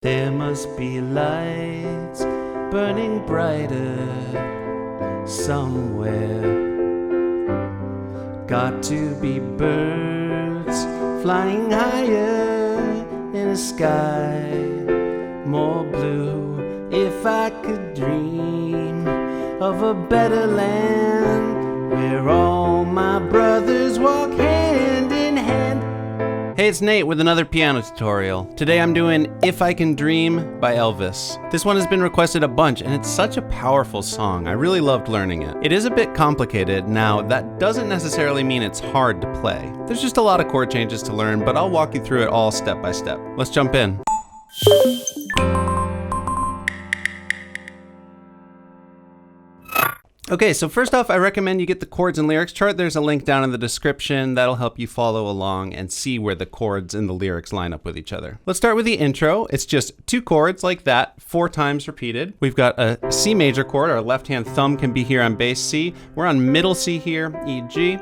There must be lights burning brighter somewhere. Got to be birds flying higher in a sky more blue. If I could dream of a better land where all my brothers walk hand in hand. Hey, it's Nate with another piano tutorial. Today I'm doing If I Can Dream by Elvis. This one has been requested a bunch and it's such a powerful song. I really loved learning it. It is a bit complicated. Now, that doesn't necessarily mean it's hard to play. There's just a lot of chord changes to learn, but I'll walk you through it all step by step. Let's jump in. Okay, so first off, I recommend you get the chords and lyrics chart. There's a link down in the description that'll help you follow along and see where the chords and the lyrics line up with each other. Let's start with the intro. It's just two chords like that, 4 times repeated. We've got a C major chord. Our left-hand thumb can be here on bass C. We're on middle C here, E, G.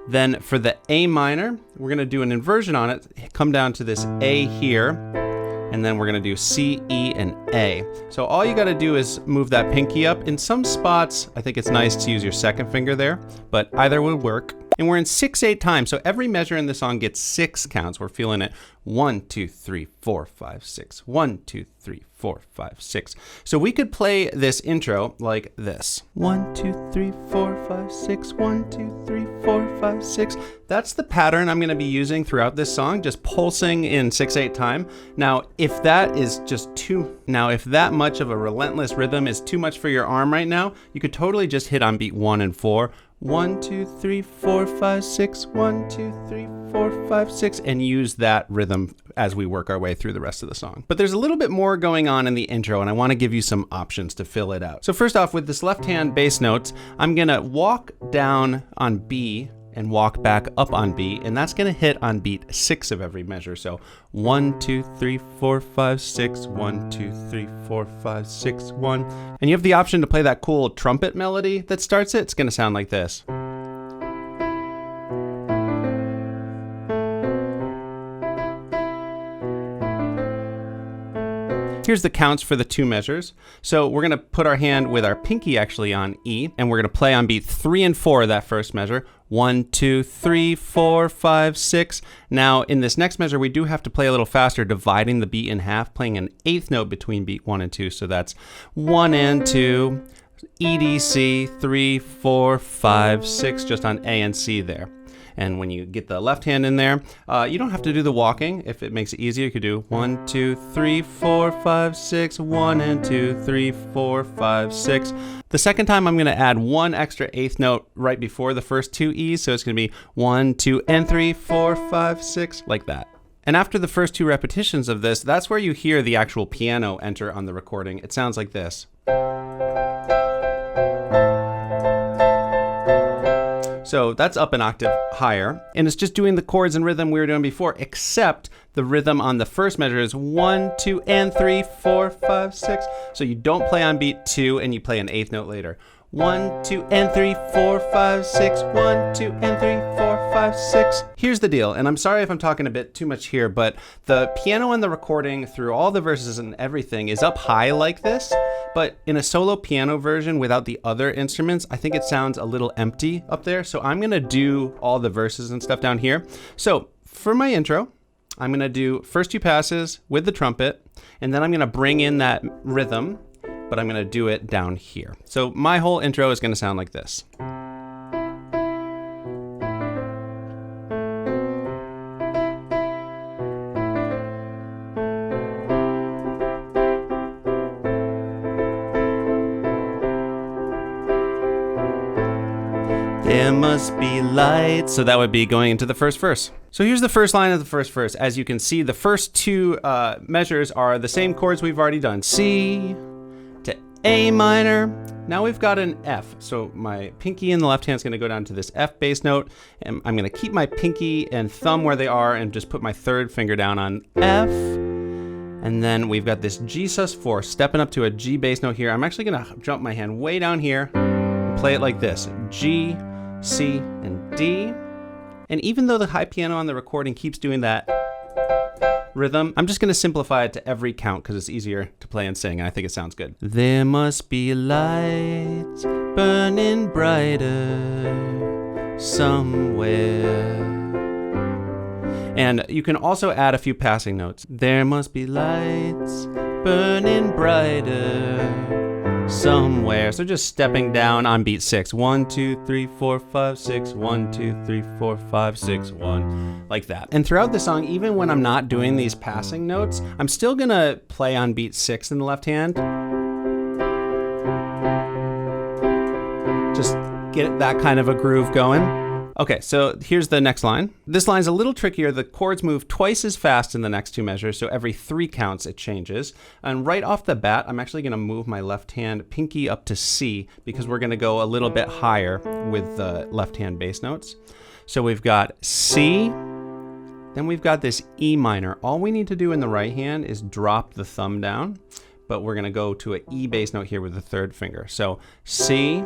Then for the A minor, we're gonna do an inversion on it, come down to this A here, and then we're gonna do C, E, and A. So all you gotta do is move that pinky up. In some spots, I think it's nice to use your second finger there, but either would work. And we're in 6/8 time, so every measure in the song gets 6 counts. We're feeling it 1, 2, 3, 4, 5, 6. 1, 2, 3, 4, 5, 6. So we could play this intro like this. 1, 2, 3, 4, 5, 6. 1, 2, 3, 4, 5, 6. That's the pattern I'm gonna be using throughout this song, just pulsing in 6/8 time. Now, if that much of a relentless rhythm is too much for your arm right now, you could totally just hit on beat 1 and 4. 1, 2, 3, 4, 5, 6. 1, 2, 3, 4, 5, 6, and use that rhythm as we work our way through the rest of the song. But there's a little bit more going on in the intro, and I want to give you some options to fill it out. So first off, with this left-hand bass notes, I'm gonna walk down on B and walk back up on B, and that's gonna hit on beat 6 of every measure. So 1, 2, 3, 4, 5, 6. 1, 2, 3, 4, 5, 6, 1. And you have the option to play that cool trumpet melody that starts it. It's gonna sound like this. Here's the counts for the 2 measures. So we're gonna put our hand with our pinky actually on E, and we're gonna play on beat 3 and 4 of that first measure. 1, 2, 3, 4, 5, 6. Now in this next measure, we do have to play a little faster, dividing the beat in half, playing an 8th note between beat 1 and 2. So that's 1 and 2, E, D, C, 3, 4, 5, 6, just on A and C there. And when you get the left hand in there, you don't have to do the walking. If it makes it easier, you could do 1, 2, 3, 4, 5, 6, 1 and 2, 3, 4, 5, 6. The second time I'm gonna add 1 extra 8th note right before the first 2 E's, so it's gonna be 1, 2, and 3, 4, 5, 6, like that. And after the first 2 repetitions of this, that's where you hear the actual piano enter on the recording. It sounds like this. So that's up an octave higher, and it's just doing the chords and rhythm we were doing before, except the rhythm on the first measure is 1, 2, and 3, 4, 5, 6. So you don't play on beat 2 and you play an 8th note later. 1, 2, and 3, 4, 5, 6. 1, 2, and 3, 4, 5, 6. Here's the deal, and I'm sorry if I'm talking a bit too much here, but the piano in the recording through all the verses and everything is up high like this, but in a solo piano version without the other instruments, I think it sounds a little empty up there, so I'm gonna do all the verses and stuff down here. So for my intro, I'm gonna do first 2 passes with the trumpet, and then I'm gonna bring in that rhythm, but I'm gonna do it down here. So my whole intro is gonna sound like this. There must be light. So that would be going into the first verse. So here's the first line of the first verse. As you can see, the first 2 measures are the same chords we've already done. C to A minor. Now we've got an F. So my pinky in the left hand is gonna go down to this F bass note, and I'm gonna keep my pinky and thumb where they are and just put my 3rd finger down on F. And then we've got this G sus4 stepping up to a G bass note here. I'm actually gonna jump my hand way down here and play it like this. G, C, and D. And even though the high piano on the recording keeps doing that rhythm. I'm just going to simplify it to every count because it's easier to play and sing, and I think it sounds good. There must be lights burning brighter somewhere. And you can also add a few passing notes. There must be lights burning brighter somewhere. So just stepping down on beat 6. 1, 2, 3, 4, 5, 6. 1, 2, 3, 4, 5, 6, 1. Like that. And throughout the song, even when I'm not doing these passing notes, I'm still gonna play on beat 6 in the left hand. Just get that kind of a groove going. Okay, so here's the next line. This line's a little trickier. The chords move twice as fast in the next two measures, so every 3 counts it changes. And right off the bat, I'm actually gonna move my left hand pinky up to C because we're gonna go a little bit higher with the left hand bass notes. So we've got C, then we've got this E minor. All we need to do in the right hand is drop the thumb down, but we're gonna go to an E bass note here with the 3rd finger. So C,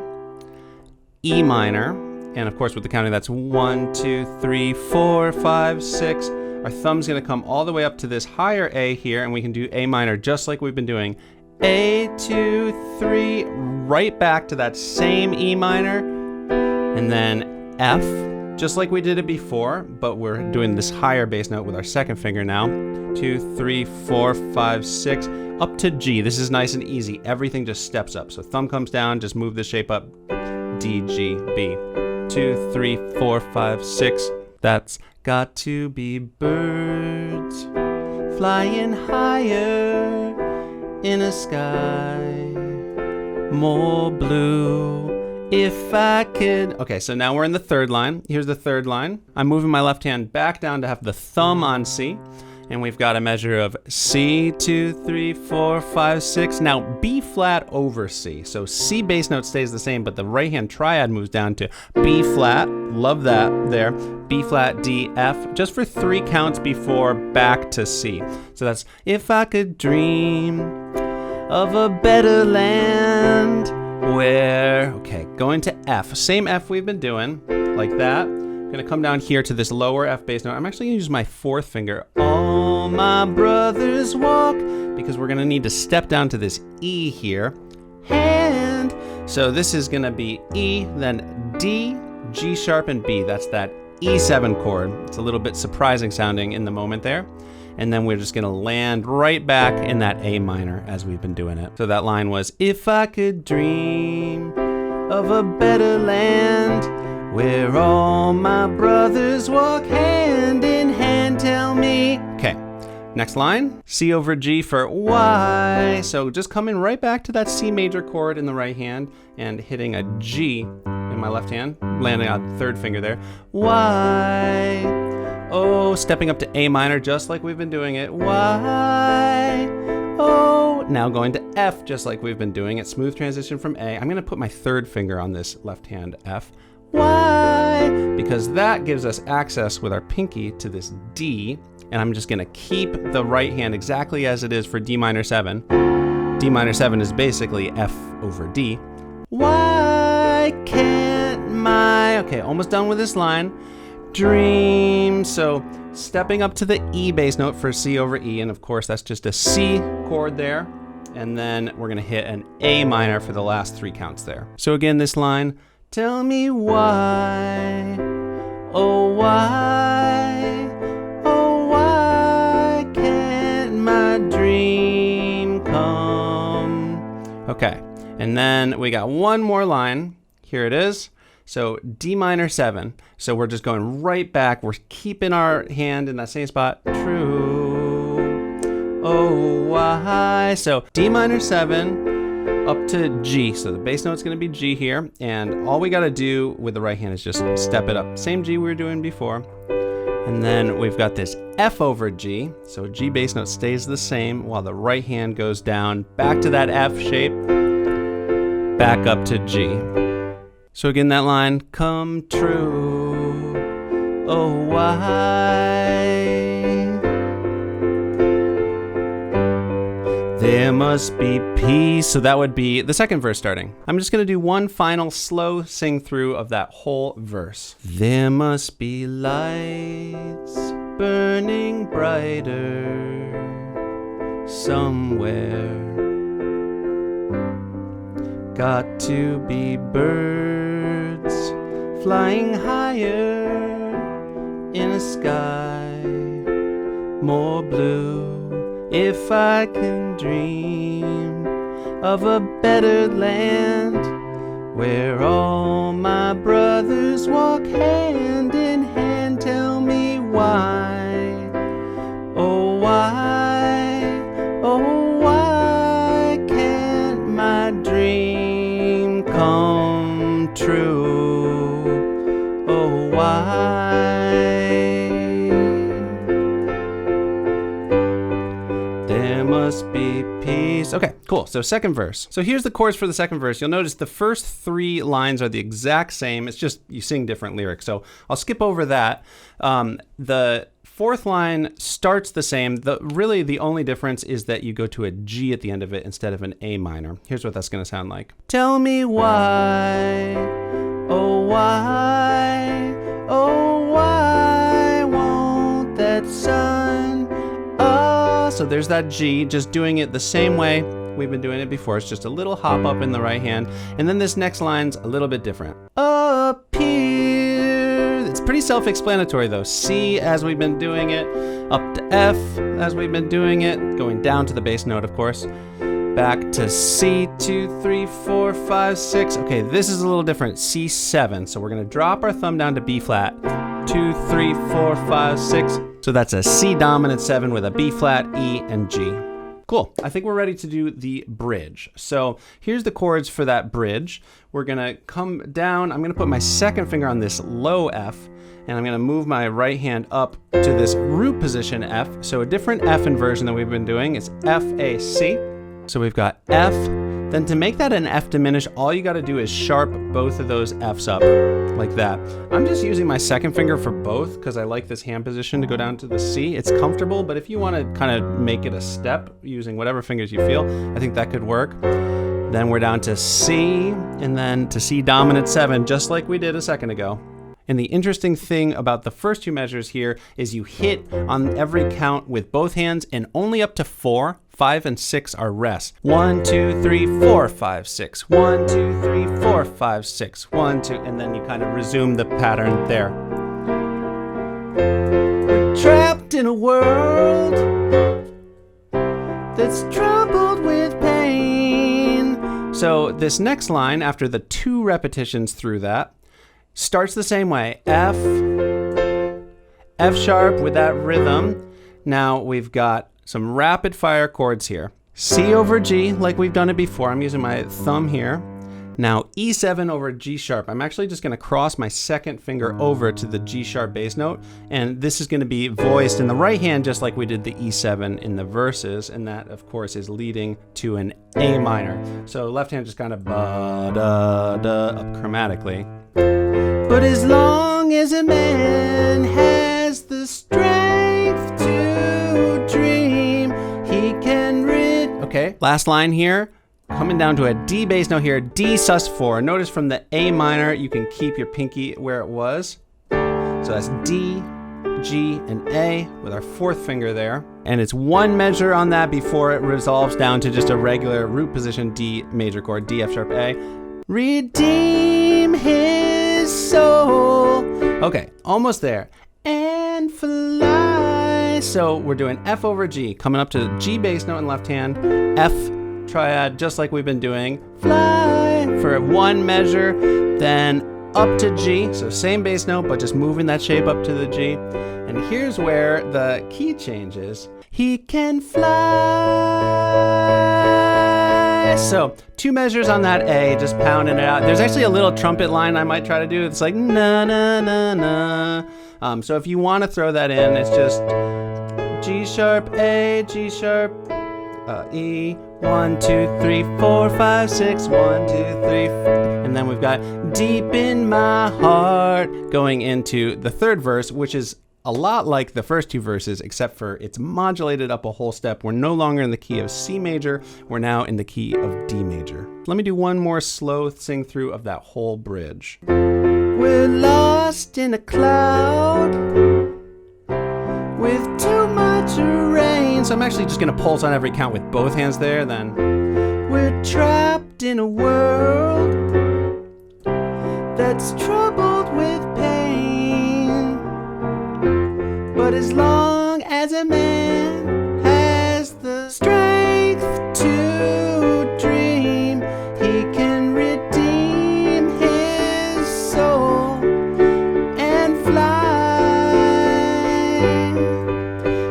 E minor, and of course with the counting that's 1, 2, 3, 4, 5, 6. Our thumb's gonna come all the way up to this higher A here, and we can do A minor just like we've been doing. A, 2, 3, right back to that same E minor, and then F, just like we did it before, but we're doing this higher bass note with our 2nd finger now. 2, 3, 4, 5, 6, up to G. This is nice and easy. Everything just steps up. So thumb comes down, just move the shape up. D, G, B. 2, 3, 4, 5, 6. That's got to be birds flying higher in a sky more blue. If I could. Okay, so now we're in the 3rd line. Here's the 3rd line. I'm moving my left hand back down to have the thumb on C. And we've got a measure of C, 2, 3, 4, 5, 6. Now B flat over C. So C bass note stays the same, but the right hand triad moves down to B flat. Love that there. B flat, D, F, just for 3 counts before back to C. So that's if I could dream of a better land where, okay, going to F. Same F we've been doing, like that. Gonna come down here to this lower F bass note. I'm actually gonna use my 4th finger. All my brothers walk, because we're gonna need to step down to this E here. Hand. So this is gonna be E, then D, G sharp, and B. That's that E7 chord. It's a little bit surprising sounding in the moment there. And then we're just gonna land right back in that A minor as we've been doing it. So that line was, if I could dream of a better land where all my brothers walk hand in hand, tell me. Okay, next line, C over G for why. So just coming right back to that C major chord in the right hand and hitting a G in my left hand, landing on 3rd finger there. Why? Oh, stepping up to A minor just like we've been doing it. Why? Oh, now going to F just like we've been doing it. Smooth transition from A. I'm gonna put my 3rd finger on this left hand F. Why? Because that gives us access with our pinky to this D, and I'm just gonna keep the right hand exactly as it is for D minor 7. D minor 7 is basically F over D. Why can't my, okay, almost done with this line, dream. So stepping up to the E bass note for C over E, and of course that's just a C chord there, and then we're gonna hit an A minor for the last 3 counts there. So again, this line, tell me why, oh why can't my dream come? Okay, and then we got one more line. Here it is. So D minor 7. So we're just going right back. We're keeping our hand in that same spot. True, oh why. So D minor 7. Up to G, so the bass note's gonna be G here, and all we gotta do with the right hand is just step it up. Same G we were doing before. And then we've got this F over G, so G bass note stays the same while the right hand goes down, back to that F shape, back up to G. So again, that line, come true, oh why? There must be peace. So that would be the 2nd verse starting. I'm just gonna do one final slow sing through of that whole verse. There must be lights burning brighter somewhere. Got to be birds flying higher in a sky more blue. If I can dream of a better land where all my brothers walk hand in hand, tell me why, oh why can't my dream come true? Oh why? There must be peace. Okay, cool. So second verse. So here's the chords for the second verse. You'll notice the first 3 lines are the exact same. It's just you sing different lyrics. So I'll skip over that. The 4th line starts the same. Really the only difference is that you go to a G at the end of it instead of an A minor. Here's what that's going to sound like. Tell me why, oh why won't that sun? So there's that G, just doing it the same way we've been doing it before. It's just a little hop up in the right hand. And then this next line's a little bit different. Up here. It's pretty self-explanatory though. C as we've been doing it, up to F as we've been doing it, going down to the bass note, of course. Back to C, 2, 3, 4, 5, 6. Okay, this is a little different. C7. So we're gonna drop our thumb down to B flat. 2, 3, 4, 5, 6. So that's a C dominant 7 with a B flat, E, and G. Cool. I think we're ready to do the bridge. So here's the chords for that bridge. We're gonna come down. I'm gonna put my second finger on this low F, and I'm gonna move my right hand up to this root position F. So a different F inversion than we've been doing. It's F, A, C. So we've got F. Then to make that an F diminished, all you gotta do is sharp both of those Fs up like that. I'm just using my second finger for both because I like this hand position to go down to the C. It's comfortable, but if you wanna kind of make it a step using whatever fingers you feel, I think that could work. Then we're down to C, and then to C dominant 7, just like we did a second ago. And the interesting thing about the first 2 measures here is you hit on every count with both hands and only up to 4. 5 and 6 are rests. 1, 2, 3, 4, 5, 6. 1, 2, 3, 4, 5, 6. 1, 2, and then you kind of resume the pattern there. We're trapped in a world that's troubled with pain. So this next line, after the 2 repetitions through that, starts the same way. F, F sharp with that rhythm. Now we've got some rapid fire chords here. C over G, like we've done it before. I'm using my thumb here. Now E7 over G sharp. I'm actually just gonna cross my second finger over to the G sharp bass note, and this is gonna be voiced in the right hand just like we did the E7 in the verses, and that of course is leading to an A minor. So left hand just kind of ba da da up chromatically. But as long as a man has the strength to dream, he can rid. Okay, last line here. Coming down to a D bass note here, D sus4. Notice from the A minor, you can keep your pinky where it was. So that's D, G, and A with our 4th finger there. And it's 1 measure on that before it resolves down to just a regular root position D major chord, D, F sharp, A. Redeem his soul. Okay, almost there. And fly. So we're doing F over G, coming up to G bass note in left hand, F triad, just like we've been doing. Fly for 1 measure, then up to G, so same bass note, but just moving that shape up to the G. And here's where the key changes. He can fly. So 2 measures on that A, just pounding it out. There's actually a little trumpet line I might try to do. It's like na na na na. So if you want to throw that in, it's just G sharp, A, G sharp, E, 1, 2, 3, 4, 5, 6, 1, 2, 3, and then we've got deep in my heart going into the 3rd verse, which is a lot like the first 2 verses, except for it's modulated up a whole step. We're no longer in the key of C major, we're now in the key of D major. Let me do one more slow sing through of that whole bridge. We're lost in a cloud with too much rain. So I'm actually just gonna pulse on every count with both hands there, then. We're trapped in a world that's troubled with pain. But as long as a man has the strength to dream, he can redeem his soul and fly.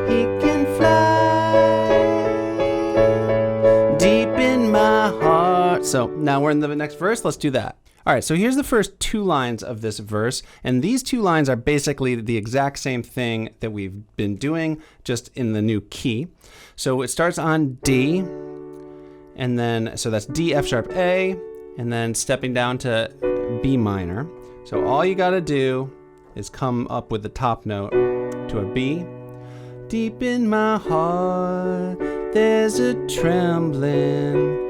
He can fly deep in my heart. So now we're in the next verse. Let's do that. All right, so here's the first 2 lines of this verse, and these 2 lines are basically the exact same thing that we've been doing, just in the new key. So it starts on D, and then, so that's D, F sharp, A, and then stepping down to B minor. So all you gotta do is come up with the top note to a B. Deep in my heart, there's a trembling.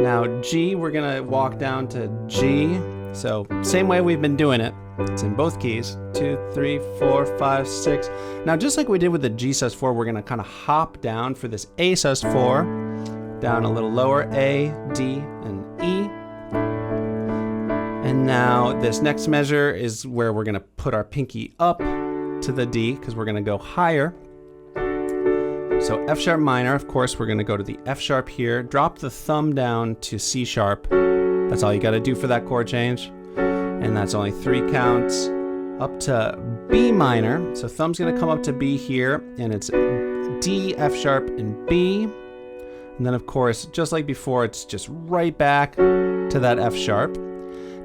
Now G, we're gonna walk down to G. So same way we've been doing it. It's in both keys. 2, 3, 4, 5, 6. Now just like we did with the G sus4, we're gonna kind of hop down for this A sus4. Down a little lower, A, D, and E. And now this next measure is where we're gonna put our pinky up to the D, because we're gonna go higher. So F sharp minor, of course, we're gonna go to the F sharp here, drop the thumb down to C sharp. That's all you gotta do for that chord change. And that's only 3 counts. Up to B minor, so thumb's gonna come up to B here, and it's D, F sharp, and B. And then of course, just like before, it's just right back to that F sharp.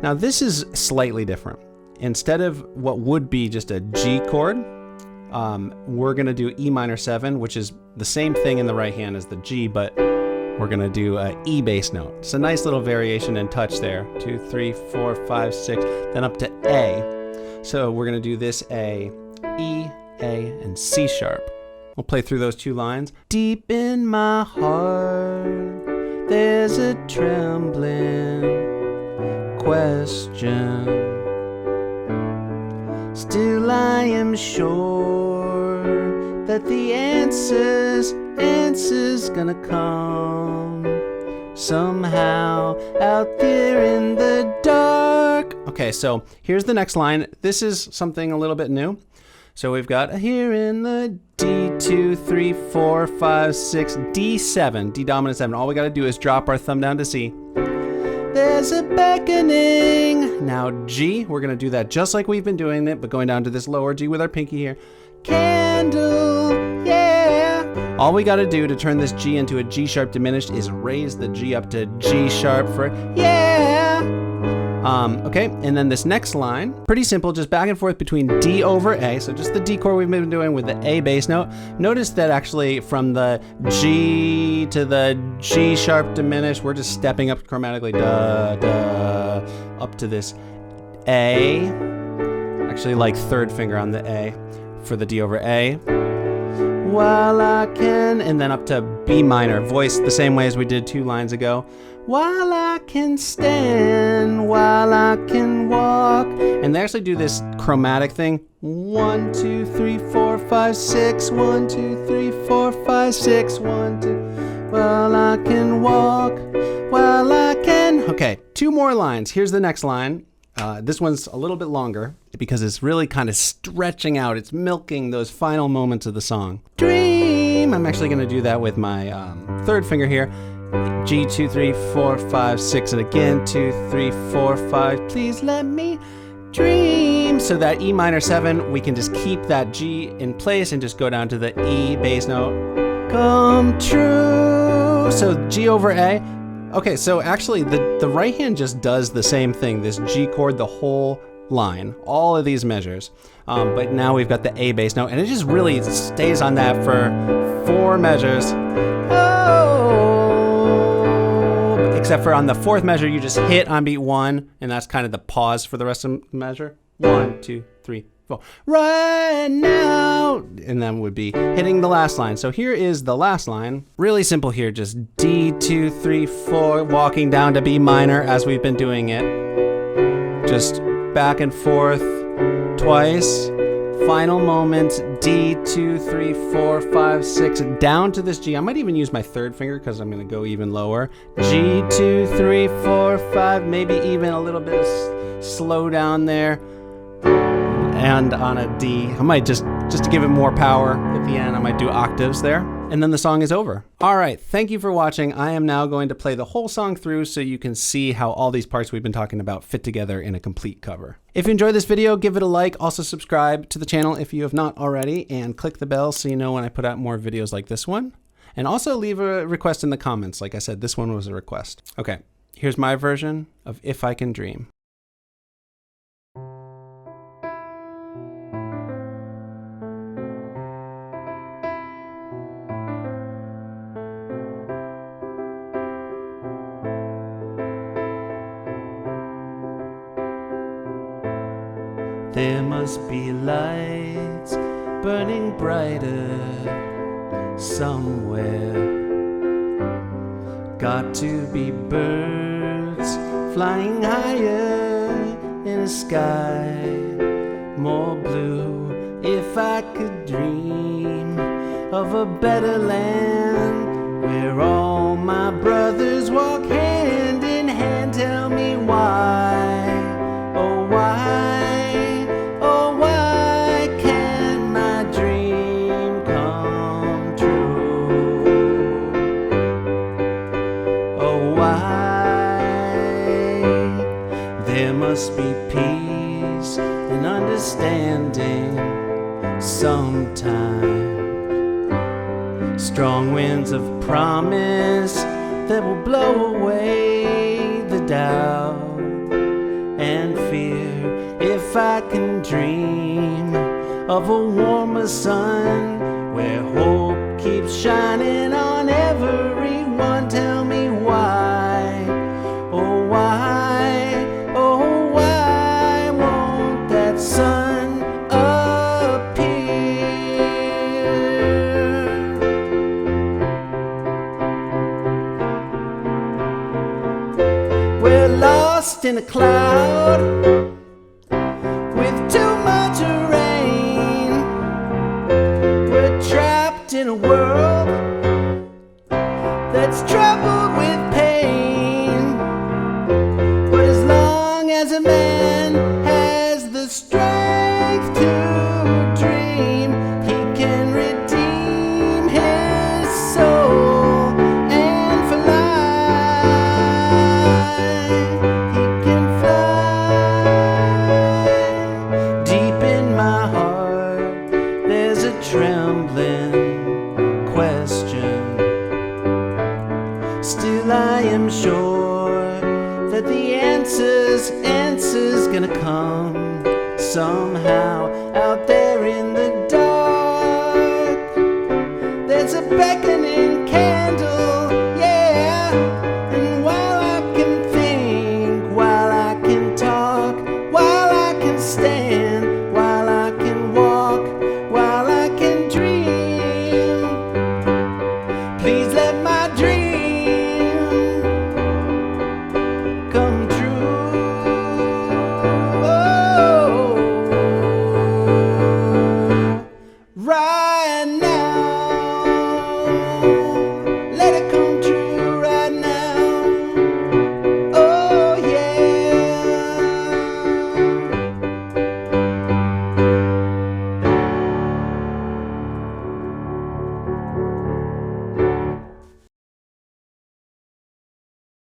Now this is slightly different. Instead of what would be just a G chord, we're gonna do E minor 7, which is the same thing in the right hand as the G, but we're gonna do a E bass note. It's a nice little variation in touch there. 2, 3, 4, 5, 6, then up to A. So we're gonna do this A, E, A, and C sharp. We'll play through those 2 lines. Deep in my heart, there's a trembling question. Still I am sure that the answer's gonna come somehow out there in the dark. Okay, so here's the next line. This is something a little bit new. So we've got here in the D, 2, 3, 4, 5, 6, D7, D dominant 7. All we gotta do is drop our thumb down to C. There's a beckoning. Now G, we're gonna do that just like we've been doing it, but going down to this lower G with our pinky here. Candle, yeah. All we gotta do to turn this G into a G sharp diminished is raise the G up to G sharp for yeah. Okay, and then this next line, pretty simple, just back and forth between D over A, so just the D chord we've been doing with the A bass note. Notice that actually from the G to the G sharp diminished, we're just stepping up chromatically, da, da, up to this A. Actually like 3rd finger on the A for the D over A. While I can, and then up to B minor, voiced the same way as we did 2 lines ago. While I can stand, while I can walk. And they actually do this chromatic thing. 1, 2, 3, 4, 5, 6. 1, 2, 3, 4, 5, 6. 1, 2. While I can walk, while I can. Okay, 2 more lines. Here's the next line. This one's a little bit longer because it's really kind of stretching out. It's milking those final moments of the song. Dream. I'm actually going to do that with my 3rd finger here. G, 2, 3, 4, 5, 6, and again 2, 3, 4, 5. Please let me dream. So that E minor 7, we can just keep that G in place and just go down to the E bass note. Come true. So G over A. Okay, so actually the right hand just does the same thing. This G chord, the whole line, all of these measures. But now we've got the A bass note, and it just really stays on that for 4 measures. Except for on the 4th measure, you just hit on beat 1, and that's kind of the pause for the rest of the measure. 1, 2, 3, 4. Right now, and then would be hitting the last line. So here is the last line. Really simple here, just D, 2, 3, 4, walking down to B minor as we've been doing it. Just back and forth twice, Final moments, D, 2, 3, 4, 5, 6, down to this G. I might even use my third finger because I'm going to go even lower. G, 2, 3, 4, 5, maybe even a little bit of slow down there. And on a D, I might just to give it more power at the end, I might do octaves there. And then the song is over. All right, thank you for watching. I am now going to play the whole song through so you can see how all these parts we've been talking about fit together in a complete cover. If you enjoyed this video, give it a like. Also subscribe to the channel if you have not already, and click the bell so you know when I put out more videos like this one. And also leave a request in the comments. Like I said, this one was a request. Okay, here's my version of If I Can Dream. There must be lights burning brighter somewhere. Got to be birds flying higher in a sky more blue. If I could dream of a better land where all my brothers walk hand in hand, tell me why, oh why? There must be peace and understanding sometime. Strong winds of promise that will blow away the doubt and fear. If I can dream of a warmer sun where hope keeps shining on everyone, tell me why, oh why? Sun appear. We're lost in a cloud with too much rain. We're trapped in a world that's troubled with pain. But as long as a man has the strength to dream, he can redeem his soul and fly. He can fly. Deep in my heart there's a trembling question. Still I am sure that the answer's gonna come somehow out there.